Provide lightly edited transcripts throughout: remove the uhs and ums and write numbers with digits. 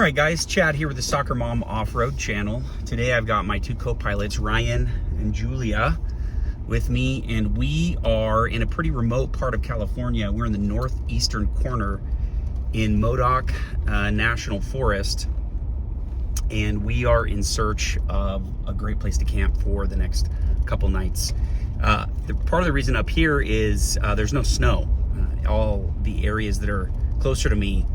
All right, guys, Chad here with the Soccer Mom Off-Road channel. Today I've got my two co-pilots, Ryan and Julia, with me, and we are in a pretty remote part of California. We're in the northeastern corner in Modoc National Forest, and we are in search of a great place to camp for the next couple nights. Part of the reason up here is there's no snow. All the areas that are closer to me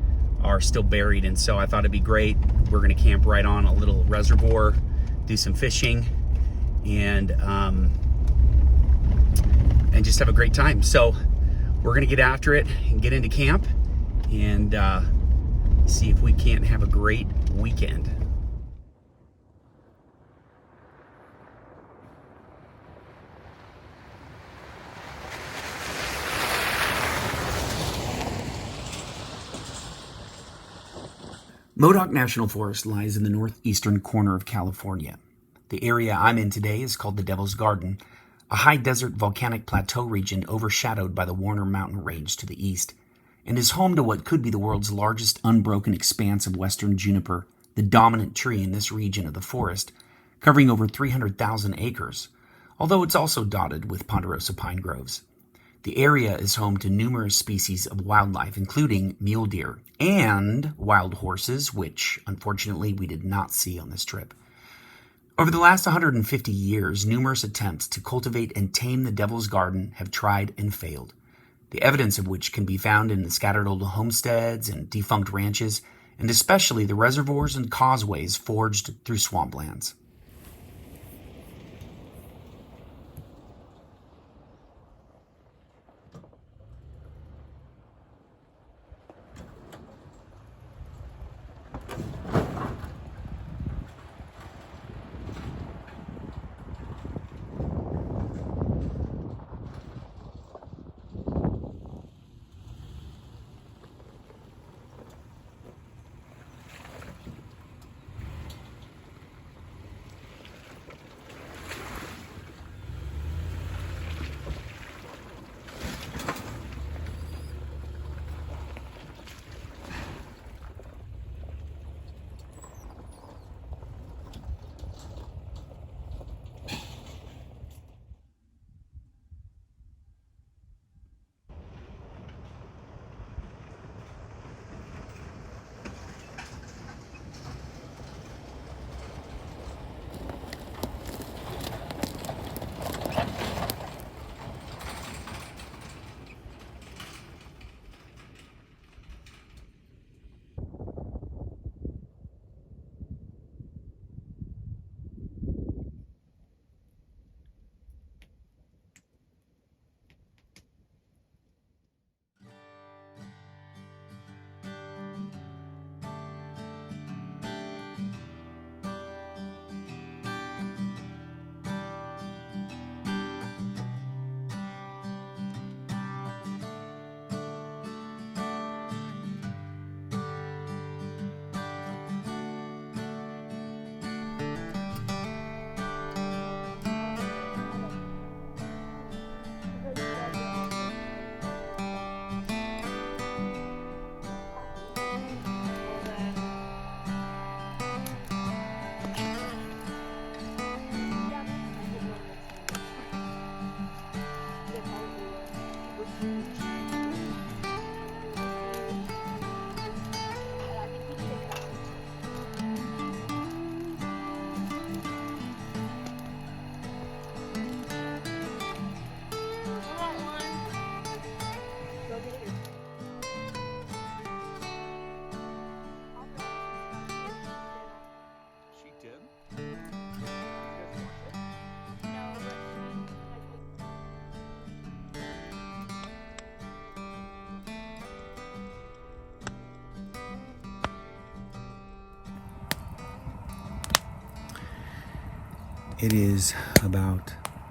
are still buried, and so I thought it'd be great. We're gonna camp right on a little reservoir, do some fishing, and just have a great time. So we're gonna get after it and get into camp and see if we can't have a great weekend. Modoc National Forest lies in the northeastern corner of California. The area I'm in today is called the Devil's Garden, a high desert volcanic plateau region overshadowed by the Warner Mountain Range to the east, and is home to what could be the world's largest unbroken expanse of western juniper, the dominant tree in this region of the forest, covering over 300,000 acres, although it's also dotted with ponderosa pine groves. The area is home to numerous species of wildlife, including mule deer and wild horses, which unfortunately we did not see on this trip. Over the last 150 years, numerous attempts to cultivate and tame the Devil's Garden have tried and failed, the evidence of which can be found in the scattered old homesteads and defunct ranches, and especially the reservoirs and causeways forged through swamplands.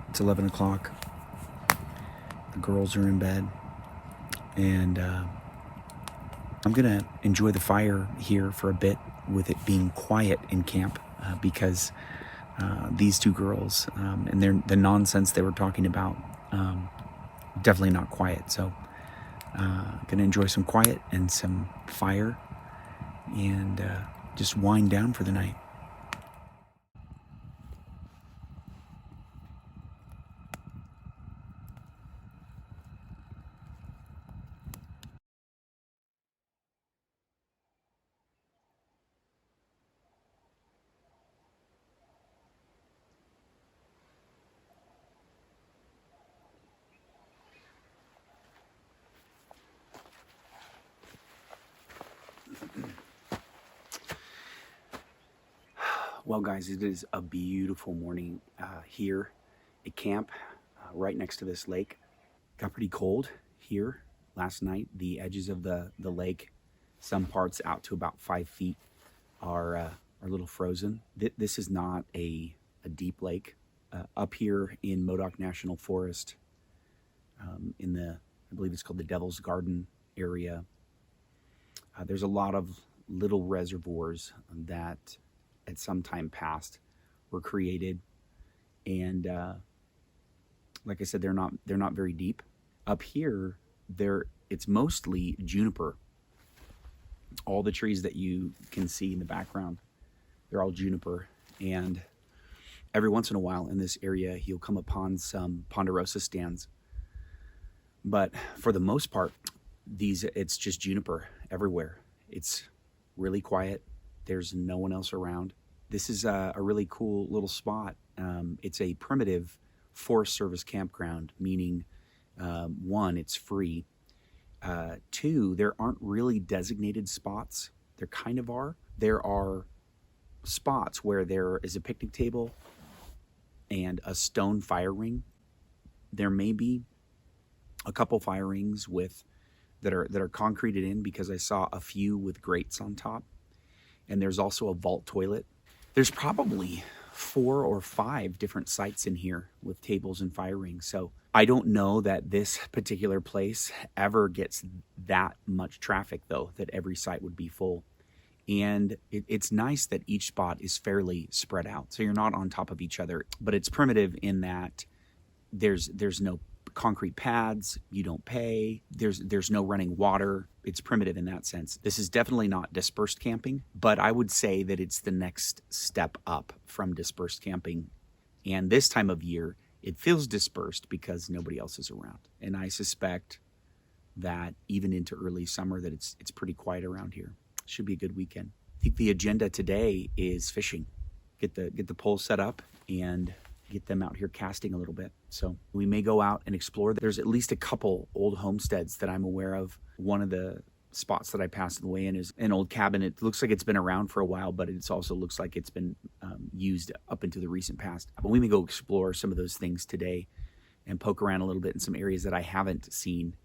It's 11 o'clock. The girls are in bed, and I'm gonna enjoy the fire here for a bit with it being quiet in camp because these two girls and the nonsense they were talking about, definitely not quiet. So gonna enjoy some quiet and some fire, and just wind down for the night. Well, guys, it is a beautiful morning here at camp right next to this lake. Got pretty cold here last night. The edges of the lake, some parts out to about 5 feet, are a little frozen. This is not a deep lake. Up here in Modoc National Forest, in the, I believe it's called the Devil's Garden area, there's a lot of little reservoirs that at some time past were created, and like I said, they're not very deep. Up here, it's mostly juniper. All the trees that you can see in the background, they're all juniper. And every once in a while in this area, you'll come upon some ponderosa stands. But for the most part, it's just juniper everywhere. It's really quiet. There's no one else around. This is a really cool little spot. It's a primitive Forest Service campground, meaning one, it's free. Two, there aren't really designated spots. There kind of are. There are spots where there is a picnic table and a stone fire ring. There may be a couple fire rings that are concreted in, because I saw a few with grates on top. And there's also a vault toilet. There's probably 4 or 5 different sites in here with tables and fire rings. So I don't know that this particular place ever gets that much traffic, though, that every site would be full. And it's nice that each spot is fairly spread out, so you're not on top of each other. But it's primitive in that there's no concrete pads, you don't pay, there's no running water. It's primitive in that sense. This is definitely not dispersed camping, but I would say that it's the next step up from dispersed camping. And this time of year, it feels dispersed because nobody else is around. And I suspect that even into early summer that it's pretty quiet around here. Should be a good weekend. I think the agenda today is fishing. Get the poles set up and get them out here casting a little bit. So we may go out and explore. There's at least a couple old homesteads that I'm aware of. One of the spots that I passed on the way in is an old cabin. It looks like it's been around for a while, but it also looks like it's been used up into the recent past. But we may go explore some of those things today and poke around a little bit in some areas that I haven't seen.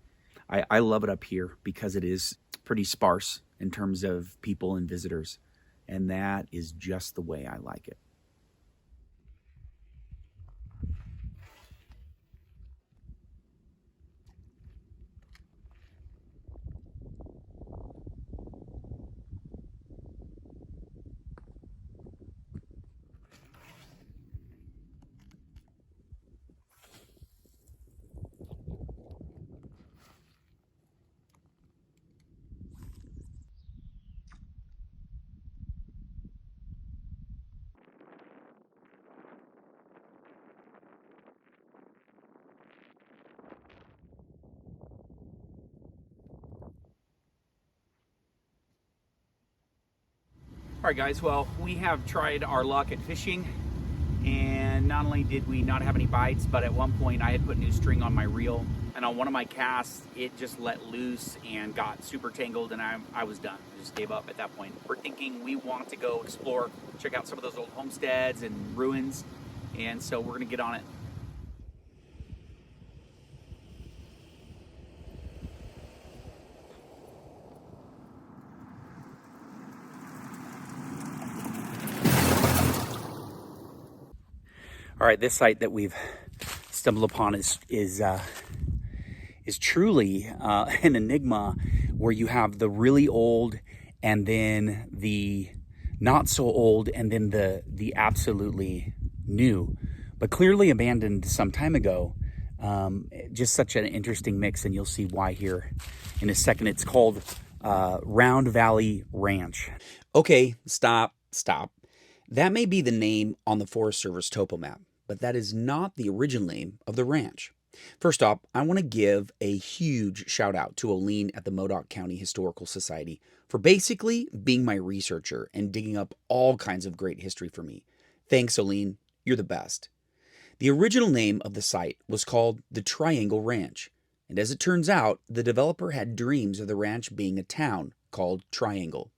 I love it up here because it is pretty sparse in terms of people and visitors, and that is just the way I like it. All right, guys, well, we have tried our luck at fishing, and not only did we not have any bites, but at one point I had put new string on my reel, and on one of my casts, it just let loose and got super tangled, and I was done. I just gave up at that point. We're thinking we want to go explore, check out some of those old homesteads and ruins, and so we're gonna get on it. All right, this site that we've stumbled upon is truly an enigma, where you have the really old and then the not so old and then the absolutely new, but clearly abandoned some time ago. Just such an interesting mix, and you'll see why here in a second. It's called Round Valley Ranch. Okay, stop. That may be the name on the Forest Service topo map, but that is not the original name of the ranch. First off, I want to give a huge shout out to Oline at the Modoc County Historical Society for basically being my researcher and digging up all kinds of great history for me. Thanks, Oline. You're the best. The original name of the site was called the Triangle Ranch, and as it turns out, the developer had dreams of the ranch being a town called Triangle.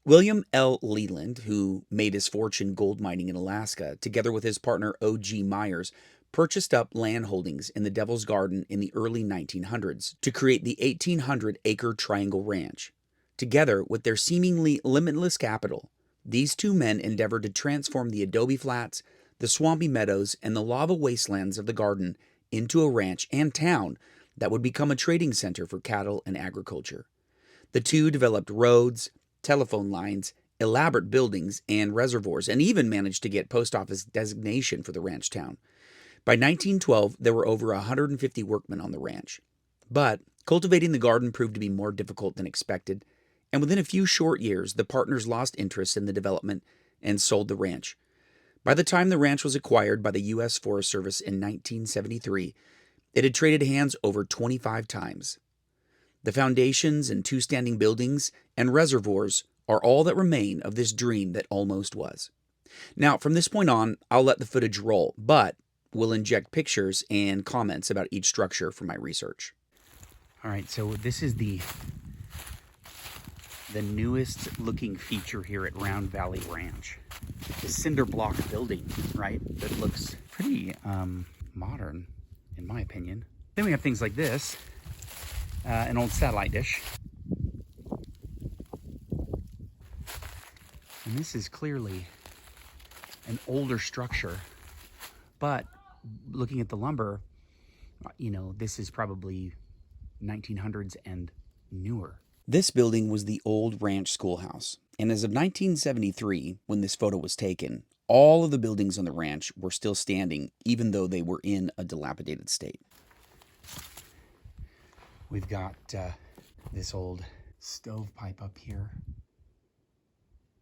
William L. Leland, who made his fortune gold mining in Alaska, together with his partner O.G. Myers, purchased up land holdings in the Devil's Garden in the early 1900s to create the 1,800-acre Triangle Ranch. Together with their seemingly limitless capital, these two men endeavored to transform the adobe flats, the swampy meadows, and the lava wastelands of the garden into a ranch and town that would become a trading center for cattle and agriculture. The two developed roads, telephone lines, elaborate buildings, and reservoirs, and even managed to get post office designation for the ranch town. By 1912, there were over 150 workmen on the ranch. But cultivating the garden proved to be more difficult than expected, and within a few short years, the partners lost interest in the development and sold the ranch. By the time the ranch was acquired by the U.S. Forest Service in 1973, it had traded hands over 25 times. The foundations and two standing buildings and reservoirs are all that remain of this dream that almost was. Now, from this point on, I'll let the footage roll, but we'll inject pictures and comments about each structure from my research. All right, so this is the newest looking feature here at Round Valley Ranch. The cinder block building, right, that looks pretty modern, in my opinion. Then we have things like this. An old satellite dish. And this is clearly an older structure, but looking at the lumber, this is probably 1900s and newer. This building was the old ranch schoolhouse, and as of 1973, when this photo was taken, all of the buildings on the ranch were still standing, even though they were in a dilapidated state. We've got this old stovepipe up here,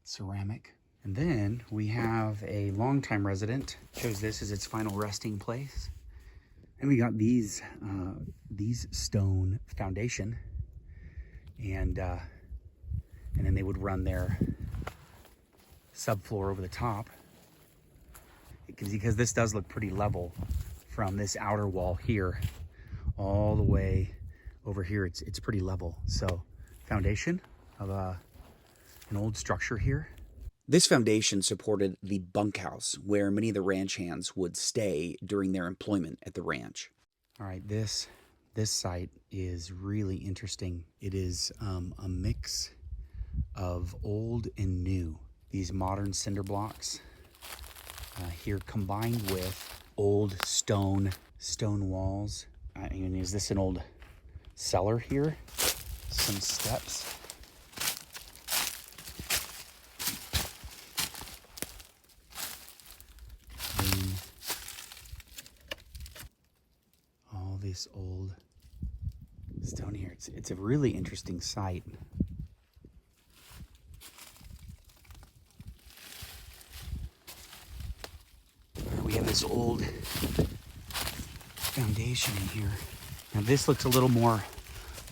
ceramic. And then we have a longtime resident, chose this as its final resting place. And we got these stone foundation, and then they would run their subfloor over the top, because this does look pretty level from this outer wall here all the way over here. It's pretty level. So foundation of an old structure here. This foundation supported the bunkhouse where many of the ranch hands would stay during their employment at the ranch. All right, this site is really interesting. It is a mix of old and new. These modern cinder blocks here combined with old stone walls. Is this an old cellar here? Some steps. And all this old stone here. It's a really interesting site. We have this old foundation in here. Now this looks a little more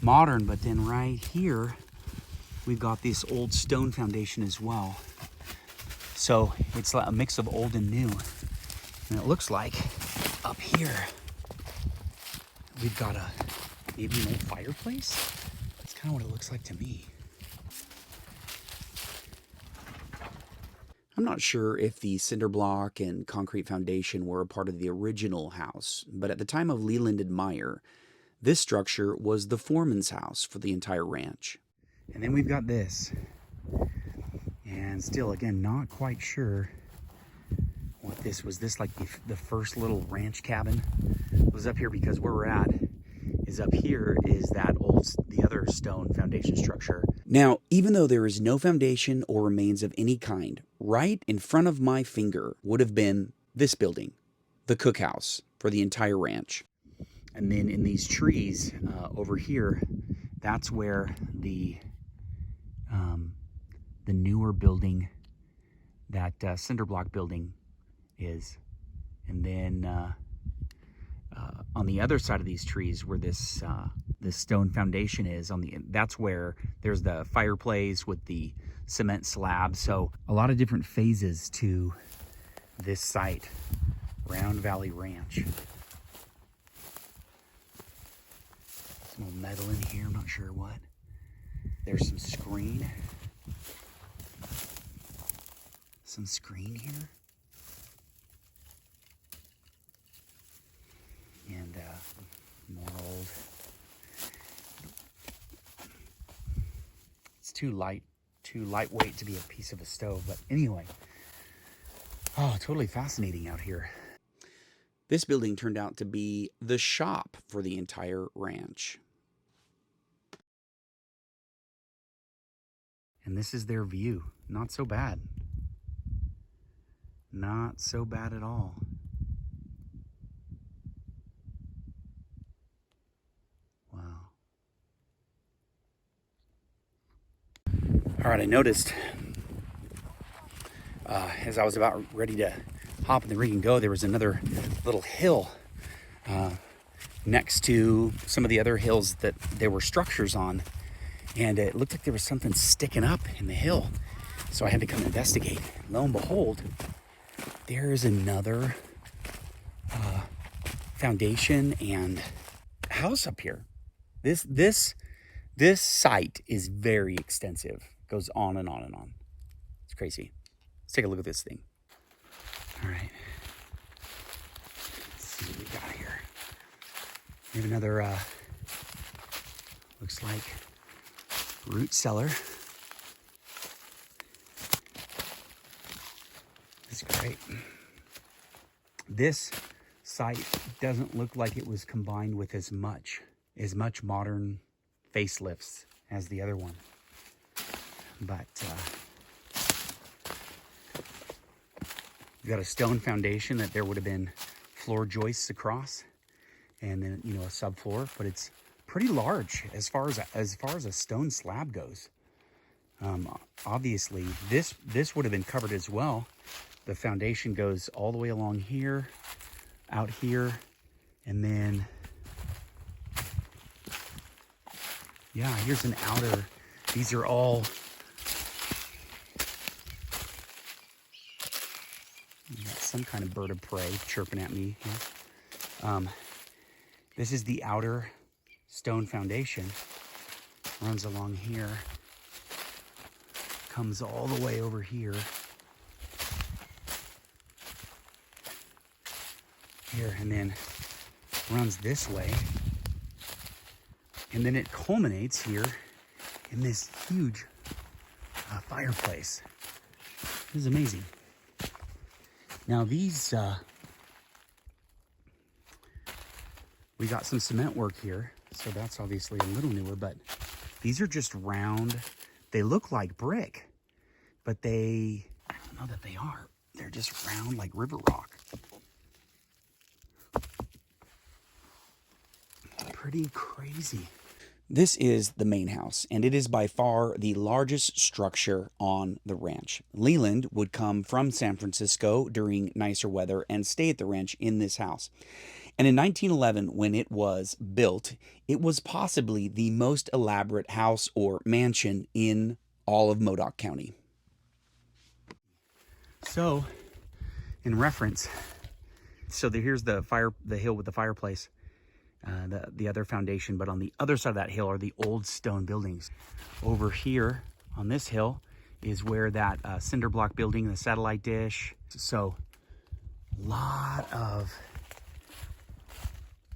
modern, but then right here, we've got this old stone foundation as well. So it's a mix of old and new. And it looks like up here, we've got maybe an old fireplace. That's kind of what it looks like to me. I'm not sure if the cinder block and concrete foundation were a part of the original house, but at the time of Leland and Meyer, this structure was the foreman's house for the entire ranch. And then we've got this. And still, again, not quite sure what this was. This like the first little ranch cabin was up here, because where we're at is up here is the other stone foundation structure. Now, even though there is no foundation or remains of any kind, right in front of my finger would have been this building, the cookhouse for the entire ranch. And then in these trees over here, that's where the the newer building, that cinder block building is. And then on the other side of these trees, where this this stone foundation is, that's where there's the fireplace with the cement slab. So a lot of different phases to this site, Round Valley Ranch. Some old metal in here, I'm not sure what. There's some screen. Some screen here. And more old. It's too lightweight to be a piece of a stove, but anyway. Oh, totally fascinating out here. This building turned out to be the shop for the entire ranch. And this is their view. Not so bad. Not so bad at all. Wow. All right, I noticed as I was about ready to hop in the rig and go, there was another little hill next to some of the other hills that there were structures on. And it looked like there was something sticking up in the hill. So I had to come investigate. Lo and behold, there is another foundation and house up here. This site is very extensive. Goes on and on and on. It's crazy. Let's take a look at this thing. All right. Let's see what we got here. We have another, looks like root cellar. That's great. This site doesn't look like it was combined with as much modern facelifts as the other one. But you've got a stone foundation that there would have been floor joists across, and then, you know, a subfloor, but it's pretty large as far as a stone slab goes. Obviously, this would have been covered as well. The foundation goes all the way along here, out here, and then, yeah, here's an outer. These are all, some kind of bird of prey chirping at me here. This is the outer stone foundation, runs along here, comes all the way over here, and then runs this way, and then it culminates here in this huge fireplace. This is amazing. Now these, we got some cement work here, so that's obviously a little newer, but these are just round. They look like brick, but I don't know that they are. They're just round like river rock. Pretty crazy. This is the main house, and it is by far the largest structure on the ranch. Leland would come from San Francisco during nicer weather and stay at the ranch in this house. And in 1911, when it was built, it was possibly the most elaborate house or mansion in all of Modoc County. So, in reference, here's the hill with the fireplace. The other foundation, but on the other side of that hill are the old stone buildings. Over here on this hill is where that cinder block building, the satellite dish. So a lot of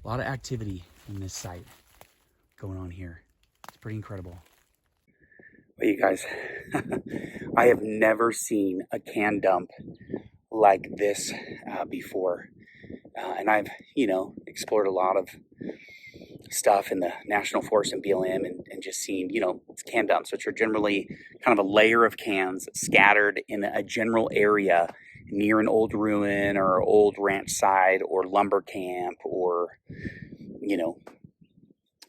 activity in this site going on here. It's pretty incredible. Well, you guys, I have never seen a can dump like this before. And I've, explored a lot of stuff in the National Forest and BLM and just seen, can dumps, which are generally kind of a layer of cans scattered in a general area near an old ruin or old ranch site or lumber camp or,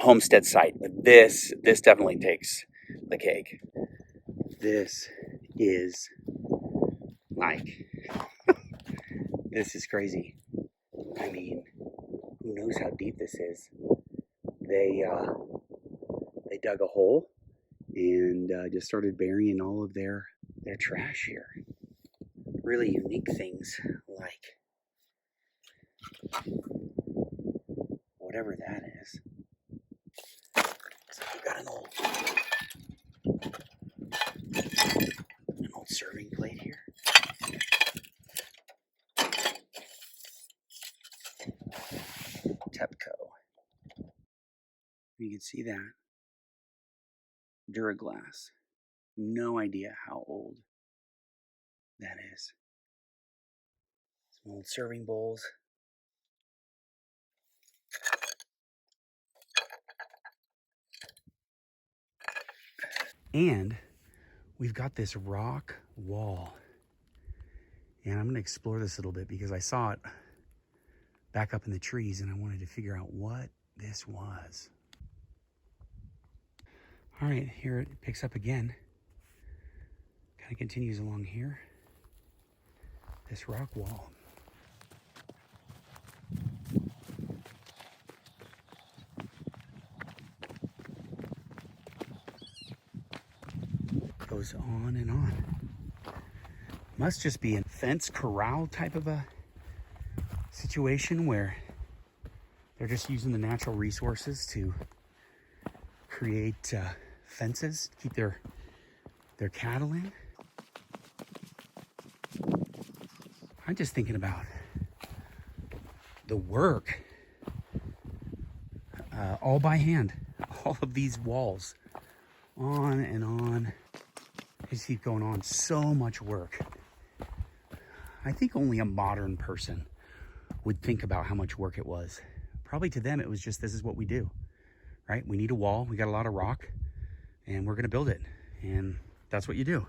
homestead site. But this definitely takes the cake. This is like, this is crazy. I mean, who knows how deep this is? They dug a hole and just started burying all of their trash here. Really unique things like whatever that is. So we've got an old serving plate here. Tepco. You can see that. Duraglass. No idea how old that is. Some old serving bowls. And we've got this rock wall. And I'm going to explore this a little bit because I saw it back up in the trees and I wanted to figure out what this was. All right, here it picks up again. Kind of continues along here. This rock wall. Goes on and on. Must just be a fence corral type of a situation where they're just using the natural resources to create fences, keep their cattle in. I'm just thinking about the work, all by hand, all of these walls, on and on. They just keep going on. So much work. I think only a modern person would think about how much work it was. Probably to them, it was just, this is what we do, right? We need a wall. We got a lot of rock and we're going to build it. And that's what you do.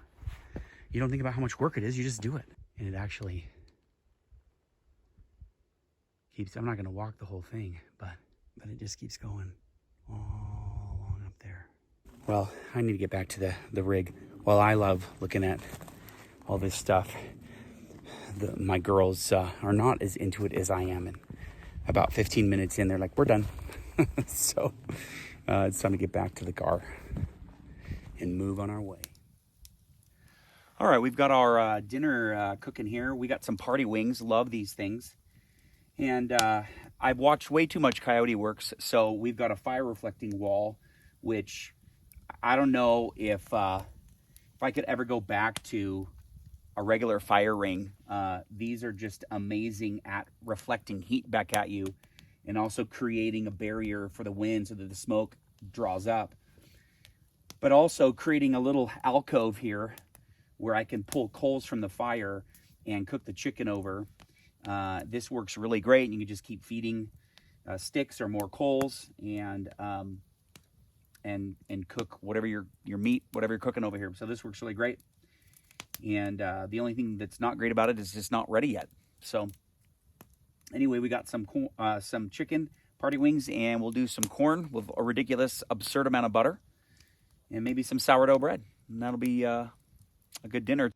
You don't think about how much work it is. You just do it. And it actually keeps, I'm not going to walk the whole thing, but it just keeps going all along up there. Well, I need to get back to the rig. Well, I love looking at all this stuff. My girls are not as into it as I am, and about 15 minutes in, they're like, we're done. So it's time to get back to the car and move on our way. All right, we've got our dinner cooking here. We got some party wings. Love these things. And I've watched way too much Coyote Works, so we've got a fire reflecting wall, which I don't know if I could ever go back to a regular fire ring. These are just amazing at reflecting heat back at you and also creating a barrier for the wind so that the smoke draws up. But also creating a little alcove here where I can pull coals from the fire and cook the chicken over. This works really great, and you can just keep feeding sticks or more coals and cook whatever your meat, whatever you're cooking over here. So this works really great. And the only thing that's not great about it is it's not ready yet. So anyway, we got some chicken party wings, and we'll do some corn with a ridiculous, absurd amount of butter, and maybe some sourdough bread. And that'll be a good dinner.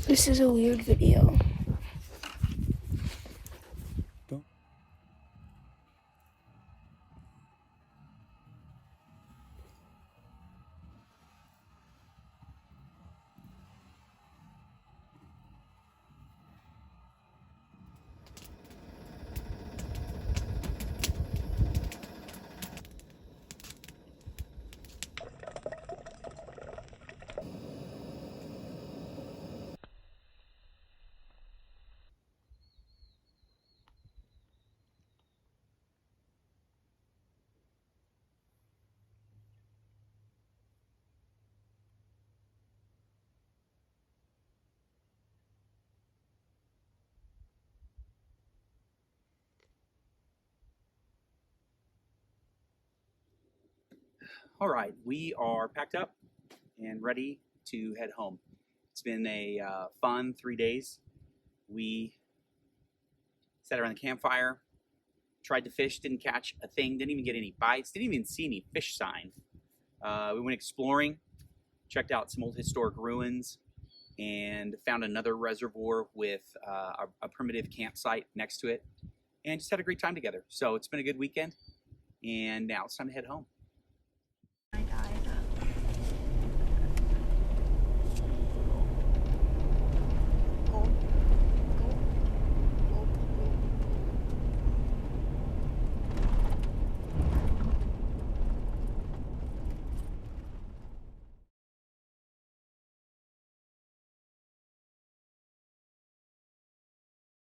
This is a weird video. All right, we are packed up and ready to head home. It's been a fun 3 days. We sat around the campfire, tried to fish, didn't catch a thing, didn't even get any bites, didn't even see any fish sign. We went exploring, checked out some old historic ruins, and found another reservoir with a primitive campsite next to it, and just had a great time together. So it's been a good weekend, and now it's time to head home.